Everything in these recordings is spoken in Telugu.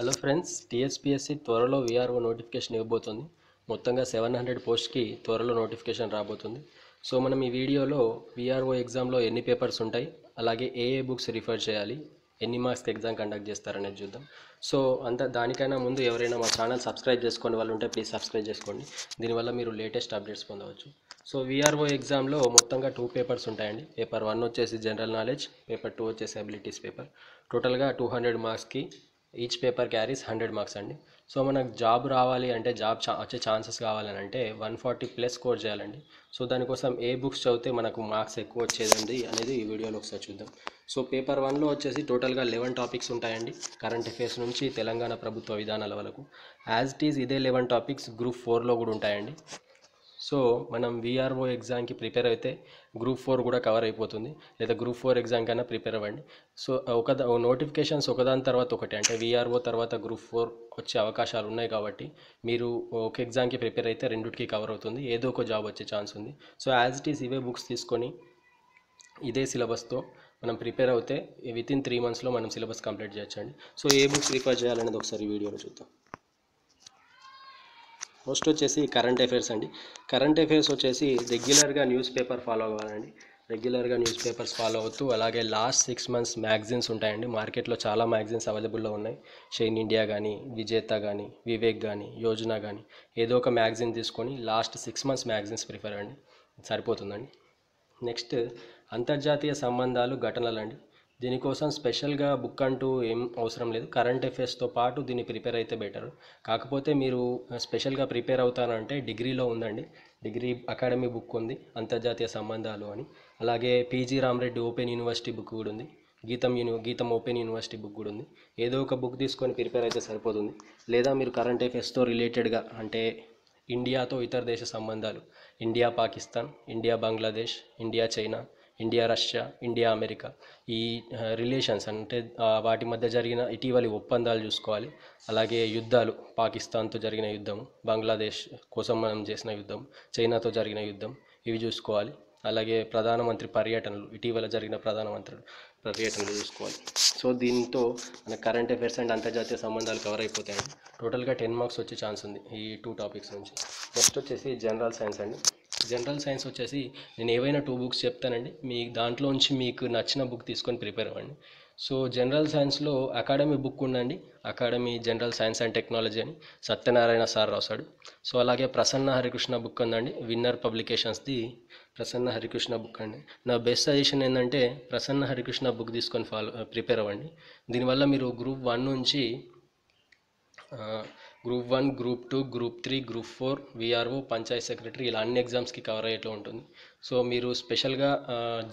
హలో ఫ్రెండ్స్, టీఎస్పీఎస్సీ త్వరలో విఆర్ఓ నోటిఫికేషన్ ఇవ్వబోతుంది. మొత్తంగా 700 పోస్ట్కి త్వరలో నోటిఫికేషన్ రాబోతుంది. సో మనం ఈ వీడియోలో విఆర్ఓ ఎగ్జామ్లో ఎన్ని పేపర్స్ ఉంటాయి, అలాగే ఏ బుక్స్ రిఫర్ చేయాలి, ఎన్ని మార్క్స్కి ఎగ్జామ్ కండక్ట్ చేస్తారనేది చూద్దాం. సో దానికైనా ముందు ఎవరైనా మా ఛానల్ సబ్స్క్రైబ్ చేసుకునే వాళ్ళు ఉంటే ప్లీజ్ సబ్స్క్రైబ్ చేసుకోండి. దీనివల్ల మీరు లేటెస్ట్ అప్డేట్స్ పొందవచ్చు. సో విఆర్ఓ ఎగ్జామ్లో మొత్తంగా 2 పేపర్స్ ఉంటాయండి. పేపర్ 1 వచ్చేసి జనరల్ నాలెడ్జ్, పేపర్ 2 వచ్చేసి అబిలిటీస్ పేపర్. టోటల్గా 200 మార్క్స్కి ఈచ్ పేపర్ క్యారీస్ 100 మార్క్స్ అండి. సో మనకు జాబ్ రావాలి అంటే వచ్చే ఛాన్సెస్ కావాలని అంటే 140+ స్కోర్ చేయాలండి. సో దానికోసం ఏ బుక్స్ చదివితే మనకు మార్క్స్ ఎక్కువ వచ్చేదండి అనేది ఈ వీడియోలో ఒకసారి చూద్దాం. సో పేపర్ 1లో వచ్చేసి టోటల్గా 11 టాపిక్స్ ఉంటాయండి. కరెంట్ అఫైర్స్ నుంచి తెలంగాణ ప్రభుత్వ విధానాల వరకు యాజ్ ఇట్ ఈజ్ ఇదే 11 టాపిక్స్ గ్రూప్ 4లో కూడా ఉంటాయండి. సో మనం విఆర్ఓ ఎగ్జామ్కి ప్రిపేర్ అయితే గ్రూప్ 4 కూడా కవర్ అయిపోతుంది, లేదా గ్రూప్ 4 ఎగ్జామ్ కన్నా ప్రిపేర్ అవ్వండి. సో నోటిఫికేషన్స్ ఒకదాని తర్వాత ఒకటి, అంటే విఆర్ఓ తర్వాత గ్రూప్ 4 వచ్చే అవకాశాలు ఉన్నాయి కాబట్టి మీరు ఒక ఎగ్జామ్కి ప్రిపేర్ అయితే రెండింటికి కవర్ అవుతుంది, ఏదో ఒక జాబ్ వచ్చే ఛాన్స్ ఉంది. సో యాజ్ ఇట్ ఈస్ ఇవే బుక్స్ తీసుకొని ఇదే సిలబస్తో మనం ప్రిపేర్ అవుతే వితిన్ 3 మంత్స్లో మనం సిలబస్ కంప్లీట్ చేయొచ్చండి. సో ఏ బుక్స్ రిఫర్ చేయాలనేది ఒకసారి వీడియోలో చూద్దాం. ఫస్ట్ వచ్చేసి కరెంట్ అఫైర్స్ అండి. కరెంట్ అఫైర్స్ వచ్చేసి రెగ్యులర్గా న్యూస్ పేపర్ ఫాలో అవ్వాలండి. రెగ్యులర్గా న్యూస్ పేపర్స్ ఫాలో అవుతూ, అలాగే లాస్ట్ 6 మంత్స్ మ్యాగజైన్స్ ఉంటాయండి. మార్కెట్లో చాలా మ్యాగజైన్స్ అవైలబుల్లో ఉన్నాయి. షైన్ ఇండియా కానీ, విజేత కానీ, వివేక్ కానీ, యోజన కానీ, ఏదో ఒక మ్యాగజైన్ తీసుకొని లాస్ట్ 6 మంత్స్ మ్యాగజైన్స్ ప్రిఫర్ అండి, సరిపోతుందండి. నెక్స్ట్ అంతర్జాతీయ సంబంధాలు, ఘటనలు అండి. దీనికోసం స్పెషల్గా బుక్ అంటూ ఏం అవసరం లేదు. కరెంట్ అఫైర్స్తో పాటు దీన్ని ప్రిపేర్ అయితే బెటర్. కాకపోతే మీరు స్పెషల్గా ప్రిపేర్ అవుతారంటే డిగ్రీలో ఉందండి, డిగ్రీ అకాడమీ బుక్ ఉంది అంతర్జాతీయ సంబంధాలు అని. అలాగే PG Rama Reddy open university book కూడా ఉంది, గీతం ఓపెన్ యూనివర్సిటీ బుక్ కూడా ఉంది. ఏదో ఒక బుక్ తీసుకొని ప్రిపేర్ అయితే సరిపోతుంది. లేదా మీరు కరెంట్ అఫైర్స్తో రిలేటెడ్గా, అంటే ఇండియాతో ఇతర దేశ సంబంధాలు, India Pakistan, India Bangladesh, India China, India Russia, India America, ఈ రిలేషన్స్ అంటే వాటి మధ్య జరిగిన ఇటీవలి ఒప్పందాలు చూసుకోవాలి. అలాగే యుద్ధాలు, పాకిస్తాన్తో జరిగిన యుద్ధం, బంగ్లాదేశ్ కోసం మనం చేసిన యుద్ధం, చైనాతో జరిగిన యుద్ధం, ఇవి చూసుకోవాలి. అలాగే ప్రధానమంత్రి పర్యటనలు, ఇటీవల జరిగిన ప్రధానమంత్రి పర్యటనలు చూసుకోవాలి. సో దీంతో మన కరెంట్ అఫైర్స్ అండ్ అంతర్జాతీయ సంబంధాలు కవర్ అయిపోతాయండి. టోటల్గా 10 మార్క్స్ వచ్చే ఛాన్స్ ఉంది ఈ 2 టాపిక్స్ నుంచి. నెక్స్ట్ వచ్చేసి జనరల్ సైన్స్ అండి. జనరల్ సైన్స్ వచ్చేసి నేను ఏవైనా 2 బుక్స్ చెప్తానండి, మీ దాంట్లోంచి మీకు నచ్చిన బుక్ తీసుకొని ప్రిపేర్ అవ్వండి. సో జనరల్ సైన్స్లో అకాడమీ బుక్ ఉందండి, academy general science and technology అని సత్యనారాయణ సార్ రాశాడు. సో అలాగే ప్రసన్న హరికృష్ణ బుక్ ఉందండి, విన్నర్ పబ్లికేషన్స్ది ప్రసన్న హరికృష్ణ బుక్ అండి. నా బెస్ట్ సజెషన్ ఏంటంటే ప్రసన్న హరికృష్ణ బుక్ తీసుకొని ప్రిపేర్ అవ్వండి. దీనివల్ల మీరు గ్రూప్ 1 నుంచి group 1, group 2, group 3, group 4, VRO, Panchayat secretary, ఇలా అన్ని ఎగ్జామ్స్కి కవర్ అయ్యేట్లో ఉంటుంది. సో మీరు స్పెషల్గా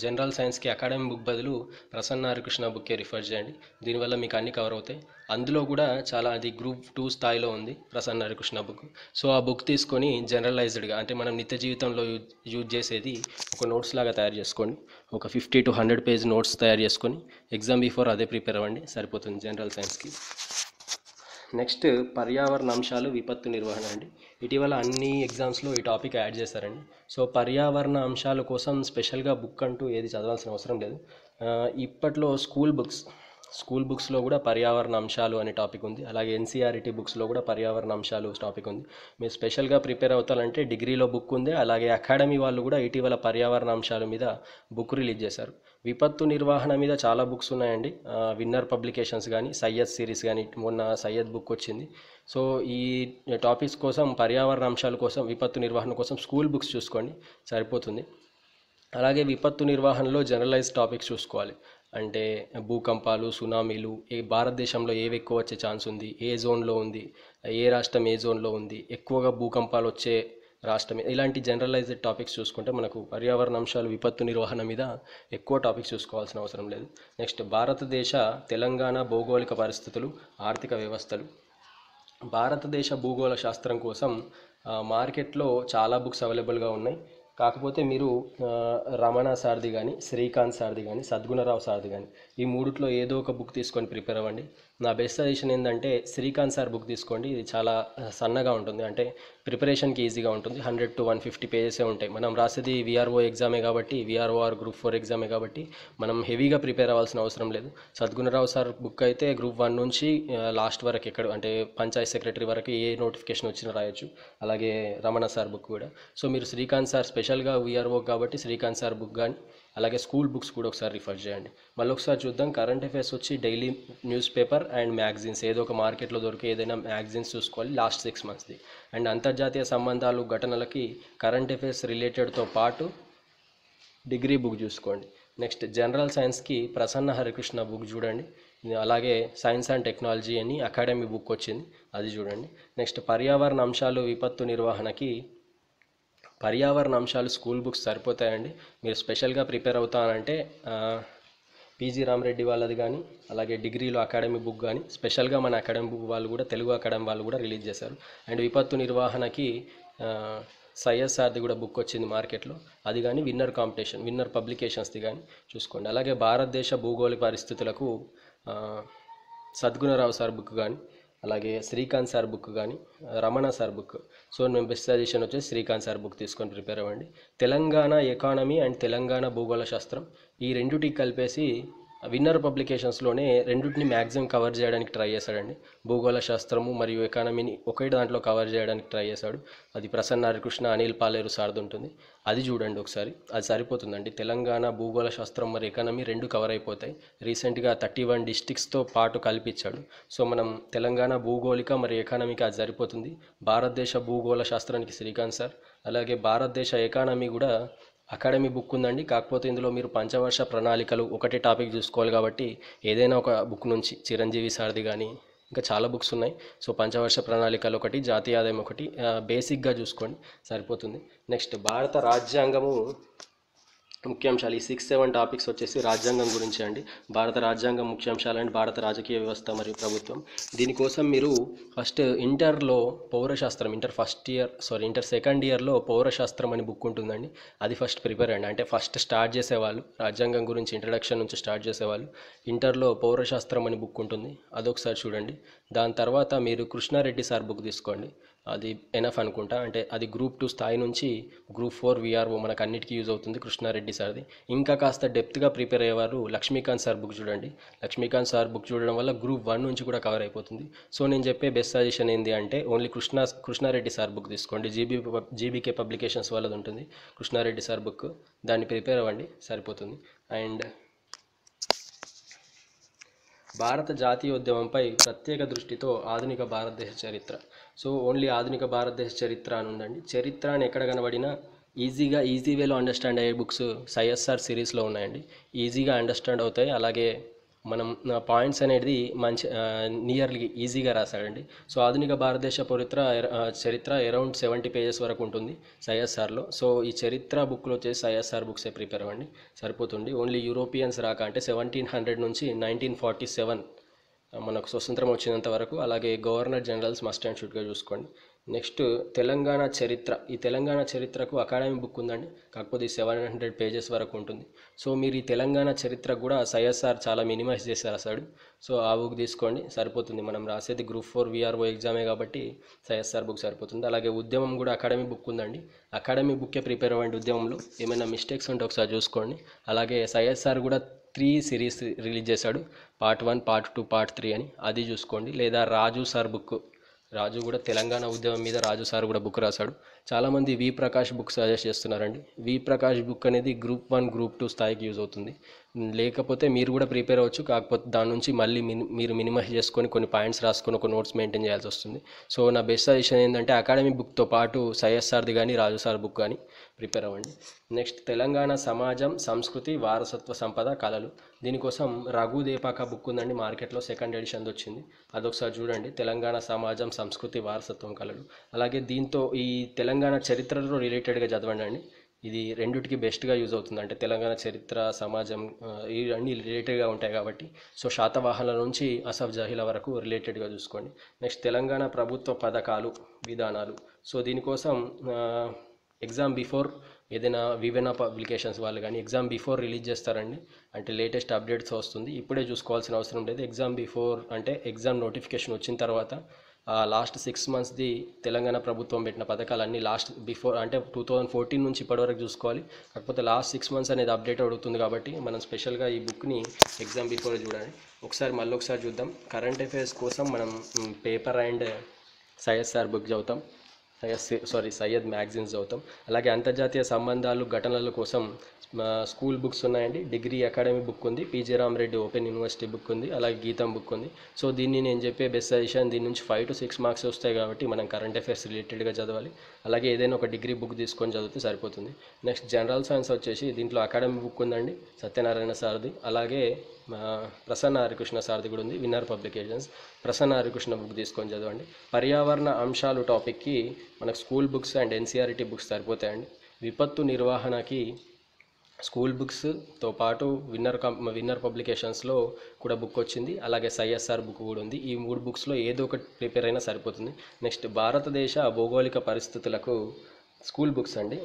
జనరల్ సైన్స్కి అకాడమీ బుక్ బదులు ప్రసన్న హరికృష్ణ బుక్కే రిఫర్ చేయండి. దీనివల్ల మీకు అన్ని కవర్ అవుతాయి. అందులో కూడా చాలా, అది గ్రూప్ 2 స్థాయిలో ఉంది ప్రసన్న హరికృష్ణ బుక్. సో ఆ బుక్ తీసుకొని జనరలైజ్డ్గా, అంటే మనం నిత్య జీవితంలో యూజ్ చేసేది ఒక నోట్స్ లాగా తయారు చేసుకోండి. ఒక 50 to 100 పేజ్ నోట్స్ తయారు చేసుకొని ఎగ్జామ్ బిఫోర్ అదే ప్రిపేర్ అవ్వండి, సరిపోతుంది జనరల్ సైన్స్కి. నెక్స్ట్ పర్యావరణ అంశాలు, విపత్తు నిర్వహణ అండి. ఇటీవల అన్ని ఎగ్జామ్స్లో ఈ టాపిక్ యాడ్ చేశారండి. సో పర్యావరణ అంశాల కోసం స్పెషల్గా బుక్ అంటూ ఏది చదవాల్సిన అవసరం లేదు. ఇప్పట్లో స్కూల్ బుక్స్లో కూడా పర్యావరణ అంశాలు అనే టాపిక్ ఉంది. అలాగే ఎన్సీఆర్టీ బుక్స్లో కూడా పర్యావరణ అంశాలు టాపిక్ ఉంది. మీరు స్పెషల్గా ప్రిపేర్ అవుతారంటే డిగ్రీలో బుక్ ఉంది. అలాగే అకాడమీ వాళ్ళు కూడా ఇటీవల పర్యావరణ అంశాల మీద బుక్ రిలీజ్ చేశారు. విపత్తు నిర్వహణ మీద చాలా బుక్స్ ఉన్నాయండి, విన్నర్ పబ్లికేషన్స్ కానీ, సయ్యద్ సిరీస్ కానీ, మొన్న సయ్యద్ బుక్ వచ్చింది. సో ఈ టాపిక్స్ కోసం, పర్యావరణ అంశాల కోసం, విపత్తు నిర్వహణ కోసం స్కూల్ బుక్స్ చూసుకోండి, సరిపోతుంది. అలాగే విపత్తు నిర్వహణలో జనరలైజ్ టాపిక్స్ చూసుకోవాలి. అంటే భూకంపాలు, సునామీలు, భారతదేశంలో ఏవి ఎక్కువ వచ్చే ఛాన్స్ ఉంది, ఏ జోన్లో ఉంది, ఏ రాష్ట్రం ఏ జోన్లో ఉంది, ఎక్కువగా భూకంపాలు వచ్చే రాష్ట్రం, ఇలాంటి జనరలైజ్డ్ టాపిక్స్ చూసుకుంటే మనకు పర్యావరణ అంశాలు, విపత్తు నిర్వహణ మీద ఎక్కువ టాపిక్స్ చూసుకోవాల్సిన అవసరం లేదు. నెక్స్ట్ భారతదేశ, తెలంగాణ భౌగోళిక పరిస్థితులు, ఆర్థిక వ్యవస్థలు. భారతదేశ భూగోళ శాస్త్రం కోసం మార్కెట్లో చాలా బుక్స్ అవైలబుల్గా ఉన్నాయి. కాకపోతే మీరు రమణ సార్ది కానీ, శ్రీకాంత్ సార్ది కానీ, సద్గుణరావు సార్ది కానీ, ఈ మూడిట్లో ఏదో ఒక బుక్ తీసుకొని ప్రిపేర్ అవ్వండి. నా బెస్ట్ సజెషన్ ఏంటంటే శ్రీకాంత్ సార్ బుక్ తీసుకోండి. ఇది చాలా సన్నగా ఉంటుంది, అంటే ప్రిపరేషన్కి ఈజీగా ఉంటుంది. 100 to 150 పేజెసే ఉంటాయి. మనం రాసేది విఆర్ఓ ఎగ్జామే కాబట్టి, విఆర్ఓ ఆర్ గ్రూప్ 4 ఎగ్జామే కాబట్టి మనం హెవీగా ప్రిపేర్ అవ్వాల్సిన అవసరం లేదు. సద్గుణరావు సార్ బుక్ అయితే గ్రూప్ 1 నుంచి లాస్ట్ వరకు ఎక్కడ అంటే పంచాయత్ సెక్రటరీ వరకు ఏ నోటిఫికేషన్ వచ్చినా రాయొచ్చు. అలాగే రమణ సార్ బుక్ కూడా. సో మీరు శ్రీకాంత్ సార్ స్పెషల్గా విఆర్ఓ కాబట్టి శ్రీకాంత్ సార్ బుక్ కానీ, అలాగే స్కూల్ బుక్స్ కూడా ఒకసారి రిఫర్ చేయండి. మళ్ళీ ఒకసారి చూద్దాం. కరెంట్ అఫైర్స్ వచ్చి daily news paper and magazines, ఏదో ఒక మార్కెట్లో దొరికే ఏదైనా మ్యాగజైన్స్ చూసుకోవాలి లాస్ట్ 6 monthsది. అండ్ అంతర్జాతీయ సంబంధాలు ఘటనలకి కరెంట్ అఫైర్స్ రిలేటెడ్తో పాటు డిగ్రీ బుక్ చూసుకోండి. నెక్స్ట్ జనరల్ సైన్స్కి ప్రసన్న హరికృష్ణ బుక్ చూడండి. అలాగే సైన్స్ అండ్ టెక్నాలజీ అని అకాడమీ బుక్ వచ్చింది, అది చూడండి. నెక్స్ట్ పర్యావరణ అంశాలు విపత్తు నిర్వహణకి పర్యావరణ అంశాలు స్కూల్ బుక్స్ సరిపోతాయండి. మీరు స్పెషల్గా ప్రిపేర్ అవుతానంటే పీజీ రామరెడ్డి వాళ్ళది కానీ, అలాగే డిగ్రీలో అకాడమీ బుక్ కానీ, స్పెషల్గా మన అకాడమీ బుక్ వాళ్ళు కూడా, తెలుగు అకాడమీ వాళ్ళు కూడా రిలీజ్ చేశారు. అండ్ విపత్తు నిర్వహణకి సయ్యద్ సార్ది కూడా బుక్ వచ్చింది మార్కెట్లో, అది కానీ విన్నర్ పబ్లికేషన్స్ది కానీ చూసుకోండి. అలాగే భారతదేశ భూగోళిక పరిస్థితులకు సద్గుణరావు సార్ బుక్ కానీ, అలాగే శ్రీకాంత్ సార్ బుక్ కానీ, రమణ సార్ బుక్. సో మేము బెస్ట్ సజెషన్ వచ్చేసి శ్రీకాంత్ సార్ బుక్ తీసుకొని ప్రిపేర్ అవ్వండి. తెలంగాణ ఎకానమీ అండ్ తెలంగాణ భూగోళ శాస్త్రం ఈ రెండుటికి కలిపేసి విన్నర్ పబ్లికేషన్స్లోనే రెండింటిని మ్యాక్సిమం కవర్ చేయడానికి ట్రై చేశాడండి. భూగోళ శాస్త్రము మరియు ఎకానమీని ఒకే దాంట్లో కవర్ చేయడానికి ట్రై చేశాడు. అది ప్రసన్న హరికృష్ణ, అనిల్ పాలేరు సార్ది ఉంటుంది, అది చూడండి ఒకసారి. అది సరిపోతుందండి. తెలంగాణ భూగోళ శాస్త్రం మరియు ఎకానమీ రెండు కవర్ అయిపోతాయి. రీసెంట్గా 31 డిస్ట్రిక్ట్స్తో పాటు కల్పించాడు. సో మనం తెలంగాణ భూగోళిక మరియు ఎకానమీకి అది సరిపోతుంది. భారతదేశ భూగోళ శాస్త్రానికి శ్రీకాంత్ సార్, అలాగే భారతదేశ ఎకానమీ కూడా అకాడమీ బుక్ ఉందండి. కాకపోతే ఇందులో మీరు పంచవర్ష ప్రణాళికలు ఒకటే టాపిక్ చూసుకోవాలి కాబట్టి ఏదైనా ఒక బుక్ నుంచి, చిరంజీవి సార్ది కానీ, ఇంకా చాలా బుక్స్ ఉన్నాయి. సో పంచవర్ష ప్రణాళికలు ఒకటి, జాతీయ ఆదాయం ఒకటి బేసిక్గా చూసుకోండి, సరిపోతుంది. నెక్స్ట్ భారత రాజ్యాంగము ముఖ్యాంశాలు. ఈ 6-7 టాపిక్స్ వచ్చేసి రాజ్యాంగం గురించి అండి. భారత రాజ్యాంగం ముఖ్యాంశాలు అండ్ భారత రాజకీయ వ్యవస్థ మరియు ప్రభుత్వం. దీనికోసం మీరు ఫస్ట్ ఇంటర్లో పౌరశాస్త్రం, ఇంటర్ సెకండ్ ఇయర్లో పౌరశాస్త్రం అని బుక్ ఉంటుందండి. అది ఫస్ట్ ప్రిపేర్ అండి. అంటే ఫస్ట్ స్టార్ట్ చేసేవాళ్ళు రాజ్యాంగం గురించి ఇంట్రడక్షన్ నుంచి స్టార్ట్ చేసేవాళ్ళు ఇంటర్లో పౌరశాస్త్రం అని బుక్ ఉంటుంది, అదొకసారి చూడండి. దాని తర్వాత మీరు కృష్ణారెడ్డి సార్ బుక్ తీసుకోండి, అది ఎనఫ్ అనుకుంటా. అంటే అది గ్రూప్ 2 స్థాయి నుంచి గ్రూప్ 4 విఆర్ఓ మనకు అన్నిటికీ యూజ్ అవుతుంది కృష్ణారెడ్డి సార్ది. ఇంకా కాస్త డెప్త్గా ప్రిపేర్ అయ్యేవారు లక్ష్మీకాంత్ సార్ బుక్ చూడండి. లక్ష్మీకాంత్ సార్ బుక్ చూడడం వల్ల గ్రూప్ 1 నుంచి కూడా కవర్ అయిపోతుంది. సో నేను చెప్పే బెస్ట్ సజెషన్ ఏంటి అంటే ఓన్లీ కృష్ణారెడ్డి సార్ బుక్ తీసుకోండి. జీబీకే పబ్లికేషన్స్ వాళ్ళది ఉంటుంది కృష్ణారెడ్డి సార్ బుక్, దాన్ని ప్రిపేర్ అవ్వండి, సరిపోతుంది. అండ్ భారత జాతీయోద్యమంపై ప్రత్యేక దృష్టితో ఆధునిక భారతదేశ చరిత్ర. సో ఓన్లీ ఆధునిక భారతదేశ చరిత్ర అని ఉందండి. చరిత్ర అని ఎక్కడ కనబడినా ఈజీ వేలో అండర్స్టాండ్ అయ్యే బుక్స్ సయ్యద్ సార్ సిరీస్లో ఉన్నాయండి. ఈజీగా అండర్స్టాండ్ అవుతాయి. అలాగే మనం పాయింట్స్ అనేది మంచి నియర్లీ ఈజీగా రాశాడండి. సో ఆధునిక భారతదేశ చరిత్ర అరౌండ్ 70 పేజెస్ వరకు ఉంటుంది సయ్యద్ సార్లో. సో ఈ చరిత్ర బుక్లో వచ్చేసి సయ్యద్ సార్ బుక్సే ప్రిపేర్ అవ్వండి, సరిపోతుంది. ఓన్లీ యూరోపియన్స్ రాక, అంటే 1700 నుంచి 1947 మనకు స్వతంత్రం వచ్చినంత వరకు, అలాగే గవర్నర్ జనరల్స్ మస్ట్ అండ్ షుడ్గా చూసుకోండి. నెక్స్ట్ తెలంగాణ చరిత్ర. ఈ తెలంగాణ చరిత్రకు అకాడమీ బుక్ ఉందండి, కాకపోతే 700 పేజెస్ వరకు ఉంటుంది. సో మీరు ఈ తెలంగాణ చరిత్ర కూడా సయ్యద్ సార్ చాలా మినిమైజ్ చేసి రాశాడు. సో ఆ బుక్ తీసుకోండి, సరిపోతుంది. మనం రాసేది గ్రూప్ 4 విఆర్ఓ ఎగ్జామే కాబట్టి సయ్యద్ సార్ బుక్ సరిపోతుంది. అలాగే ఉద్యమం కూడా అకాడమీ బుక్ ఉందండి, అకాడమీ బుక్కే ప్రిపేర్ అవ్వండి. ఉద్యమంలో ఏమైనా మిస్టేక్స్ ఉంటే ఒకసారి చూసుకోండి. అలాగే సయ్యద్ సార్ కూడా 3 సిరీస్ రిలీజ్ చేశాడు, పార్ట్ 1, పార్ట్ 2, పార్ట్ 3 అని, అది చూసుకోండి. లేదా రాజు సార్ బుక్, రాజు కూడా తెలంగాణ ఉద్యమం మీద రాజు సార్ కూడా బుక్ రాశాడు. చాలామంది వి ప్రకాష్ బుక్ సజెస్ట్ చేస్తున్నారండి. వి ప్రకాష్ బుక్ అనేది గ్రూప్ 1, గ్రూప్ 2 స్థాయికి యూజ్ అవుతుంది. లేకపోతే మీరు కూడా ప్రిపేర్ అవ్వచ్చు, కాకపోతే దాని నుంచి మళ్ళీ మీరు మినిమైజ్ చేసుకొని కొన్ని పాయింట్స్ రాసుకొని ఒక నోట్స్ మెయింటైన్ చేయాల్సి వస్తుంది. సో నా బెస్ట్ సజెషన్ ఏంటంటే అకాడమీ బుక్తో పాటు సయ్యద్ సార్ది కానీ రాజు సార్ బుక్ కానీ ప్రిపేర్ అవ్వండి. నెక్స్ట్ తెలంగాణ సమాజం, సంస్కృతి, వారసత్వ సంపద, కళలు. దీనికోసం రఘు దేపాక బుక్ ఉందండి మార్కెట్లో, 2nd ఎడిషన్ వచ్చింది, అదొకసారి చూడండి. తెలంగాణ సమాజం, సంస్కృతి, వారసత్వం, కళలు. అలాగే దీంతో ఈ తెలంగాణ చరిత్రలో రిలేటెడ్గా చదవండి అండి. ఇది రెండిటికి బెస్ట్గా యూజ్ అవుతుంది. అంటే తెలంగాణ చరిత్ర, సమాజం ఇవన్నీ రిలేటెడ్గా ఉంటాయి కాబట్టి. సో శాతవాహనుల నుంచి అసఫ్ జహీల వరకు రిలేటెడ్గా చూసుకోండి. నెక్స్ట్ తెలంగాణ ప్రభుత్వ పథకాలు, విధానాలు. సో దీనికోసం ఎగ్జామ్ బిఫోర్ ఏదైనా వివెనా పబ్లికేషన్స్ వాళ్ళు కానీ ఎగ్జామ్ బిఫోర్ రిలీజ్ చేస్తారండి. అంటే లేటెస్ట్ అప్డేట్స్ వస్తుంది, ఇప్పుడే చూసుకోవాల్సిన అవసరం లేదు. ఎగ్జామ్ బిఫోర్ అంటే ఎగ్జామ్ నోటిఫికేషన్ వచ్చిన తర్వాత లాస్ట్ 6 మంత్స్ది తెలంగాణ ప్రభుత్వం పెట్టిన పథకాలన్నీ లాస్ట్ బిఫోర్ అంటే 2014 నుంచి ఇప్పటివరకు చూసుకోవాలి. కాకపోతే లాస్ట్ 6 మంత్స్ అనేది అప్డేట్ అవుతుంది కాబట్టి మనం స్పెషల్గా ఈ బుక్ని ఎగ్జామ్ బిఫోర్ చూడండి. మళ్ళీ ఒకసారి చూద్దాం. కరెంట్ అఫైర్స్ కోసం మనం paper and Syed sir book చదువుతాం, సయ్యద్ మ్యాగజైన్స్ చదువుతాం. అలాగే అంతర్జాతీయ సంబంధాలు ఘటనల కోసం స్కూల్ బుక్స్ ఉన్నాయండి. డిగ్రీ అకాడమీ బుక్ ఉంది, PG Rama Reddy open university book ఉంది, అలాగే గీతం బుక్ ఉంది. సో దీన్ని నేను చెప్పే బెస్ట్ సజెషన్, దీని నుంచి 5 to 6 మార్క్స్ వస్తాయి కాబట్టి మనం కరెంట్ అఫైర్స్ రిలేటెడ్గా చదవాలి. అలాగే ఏదైనా ఒక డిగ్రీ బుక్ తీసుకొని చదివితే సరిపోతుంది. నెక్స్ట్ జనరల్ సైన్స్ వచ్చేసి దీంట్లో అకాడమీ బుక్ ఉందండి, సత్యనారాయణ సార్ది. అలాగే ప్రసన్న హరికృష్ణ సార్ది కూడా ఉంది, winner publications. Prasanna Harikrishna book తీసుకొని చదవండి. పర్యావరణ అంశాలు టాపిక్కి మనకు school books and NCERT books సరిపోతాయండి. విపత్తు నిర్వహణకి స్కూల్ బుక్స్తో పాటు విన్నర్ పబ్లికేషన్స్లో కూడా బుక్ వచ్చింది. అలాగే సైఎస్ఆర్ బుక్ కూడా ఉంది. ఈ 3 బుక్స్లో ఏదో ఒకటి ప్రిపేర్ అయినా సరిపోతుంది. నెక్స్ట్ భారతదేశ భౌగోళిక పరిస్థితులకు స్కూల్ బుక్స్ అండి.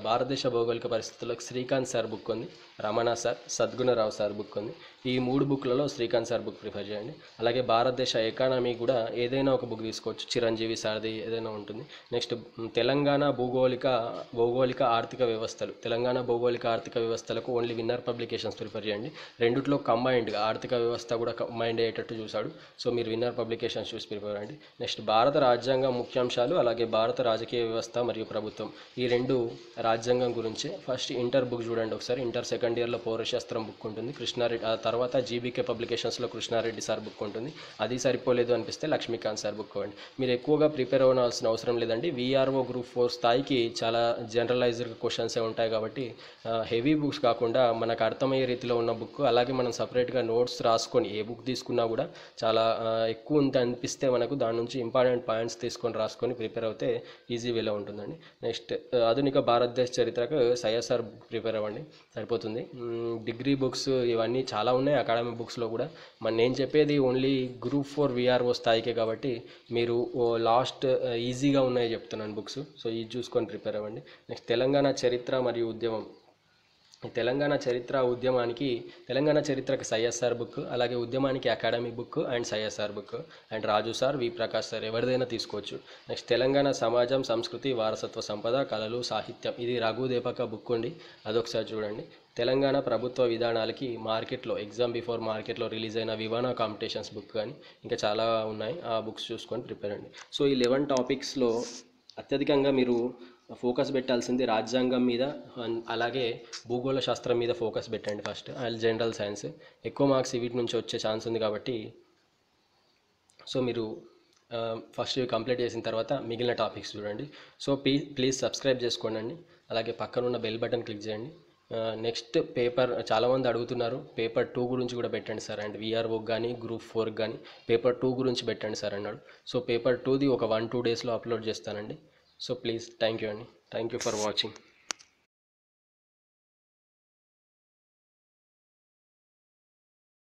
భారతదేశ భౌగోళిక పరిస్థితులకు శ్రీకాంత్ సార్ బుక్ ఉంది, Ramana sir, Sadguna Rao sir book ఉంది. ఈ 3 బుక్లలో శ్రీకాంత్ సార్ బుక్ ప్రిఫర్ చేయండి. అలాగే భారతదేశ ఎకానమీ కూడా ఏదైనా ఒక బుక్ తీసుకోవచ్చు, చిరంజీవి సార్ది ఏదైనా ఉంటుంది. నెక్స్ట్ తెలంగాణ భౌగోళిక ఆర్థిక వ్యవస్థలు, తెలంగాణ భౌగోళిక ఆర్థిక వ్యవస్థలకు ఓన్లీ విన్నర్ పబ్లికేషన్స్ ప్రిఫర్ చేయండి. రెండిట్లో కంబైన్డ్గా ఆర్థిక వ్యవస్థ కూడా కంబైండ్ అయ్యేటట్టు చూశాడు. సో మీరు విన్నర్ పబ్లికేషన్స్ చూసి ప్రిఫర్ చేయండి. నెక్స్ట్ భారత రాజ్యాంగం ముఖ్యాంశాలు, అలాగే భారత రాజకీయ వ్యవస్థ మరియు ప్రభుత్వం, ఈ 2 రాజ్యాంగం గురించి. ఫస్ట్ ఇంటర్ బుక్ చూడండి ఒకసారి. ఇంటర్ సెకండ్ ఇయర్లో పౌరశాస్త్రం బుక్ ఉంటుంది, కృష్ణారెడ్డి. ఆ తర్వాత జీబీకే పబ్లికేషన్స్లో కృష్ణారెడ్డి సార్ బుక్ ఉంటుంది. అది సరిపోలేదు అనిపిస్తే లక్ష్మీకాంత్ సార్ బుక్ అవ్వండి. మీరు ఎక్కువగా ప్రిపేర్ అవ్వాల్సిన అవసరం లేదండి. వీఆర్ఓ గ్రూప్ 4 స్థాయికి చాలా జనరలైజ్డ్ క్వశ్చన్సే ఉంటాయి కాబట్టి హెవీ బుక్స్ కాకుండా మనకు అర్థమయ్యే రీతిలో ఉన్న బుక్, అలాగే మనం సపరేట్గా నోట్స్ రాసుకొని ఏ బుక్ తీసుకున్నా కూడా చాలా ఎక్కువ ఉంది అనిపిస్తే మనకు దాని నుంచి ఇంపార్టెంట్ పాయింట్స్ తీసుకొని రాసుకొని ప్రిపేర్ అవుతే ఈజీ వేలో ఉంటుందండి. నెక్స్ట్ ఆధునిక భారతదేశ చరిత్రకు సైఎస్ఆర్ బుక్ ప్రిపేర్ అవ్వండి, సరిపోతుంది. డిగ్రీ బుక్స్ ఇవన్నీ చాలా ఉన్నాయి అకాడమీ బుక్స్లో కూడా. నేను చెప్పేది ఓన్లీ గ్రూప్ 4 వీఆర్ఓ స్థాయికే కాబట్టి మీరు లాస్ట్ ఈజీగా ఉన్నాయి చెప్తున్నాను బుక్స్. సో ఇది చూసుకొని ప్రిపేర్ అవ్వండి. నెక్స్ట్ తెలంగాణ చరిత్ర మరియు ఉద్యమం. తెలంగాణ చరిత్రకి సైఎస్ఆర్ బుక్, అలాగే ఉద్యమానికి academy book and CSR book, and Raju sir, V Prakash sir ఎవరిదైనా తీసుకోవచ్చు. నెక్స్ట్ తెలంగాణ సమాజం, సంస్కృతి, వారసత్వ సంపద, కళలు, సాహిత్యం, ఇది రఘుదేపక బుక్ ఉంది, అదొకసారి చూడండి. తెలంగాణ ప్రభుత్వ విధానాలకి మార్కెట్లో ఎగ్జామ్ బిఫోర్ మార్కెట్లో రిలీజ్ అయిన వివానా కాంపిటీషన్స్ బుక్ కానీ ఇంకా చాలా ఉన్నాయి, ఆ బుక్స్ చూసుకొని ప్రిపేర్ అండి. సో ఈ 11 టాపిక్స్లో అత్యధికంగా మీరు ఫోకస్ పెట్టాల్సింది రాజ్యాంగం మీద, అలాగే భూగోళ శాస్త్రం మీద ఫోకస్ పెట్టండి ఫస్ట్, అండ్ జనరల్ సైన్స్. ఎక్కువ మార్క్స్ వీటి నుంచి వచ్చే ఛాన్స్ ఉంది కాబట్టి సో మీరు ఫస్ట్ కంప్లీట్ చేసిన తర్వాత మిగిలిన టాపిక్స్ చూడండి. సో ప్లీజ్ సబ్స్క్రైబ్ చేసుకోండి, అలాగే పక్కనున్న బెల్ బటన్ క్లిక్ చేయండి. నెక్స్ట్ పేపర్ చాలామంది అడుగుతున్నారు, పేపర్ 2 గురించి కూడా పెట్టండి సార్, అండ్ వీఆర్ఓకి కానీ గ్రూప్ 4 కానీ పేపర్ 2 గురించి పెట్టండి సార్ అన్నాడు. సో పేపర్ 2ది ఒక 1-2 డేస్లో అప్లోడ్ చేస్తానండి. సో ప్లీజ్ థ్యాంక్ యూ అండి, థ్యాంక్ యూ ఫర్ వాచింగ్.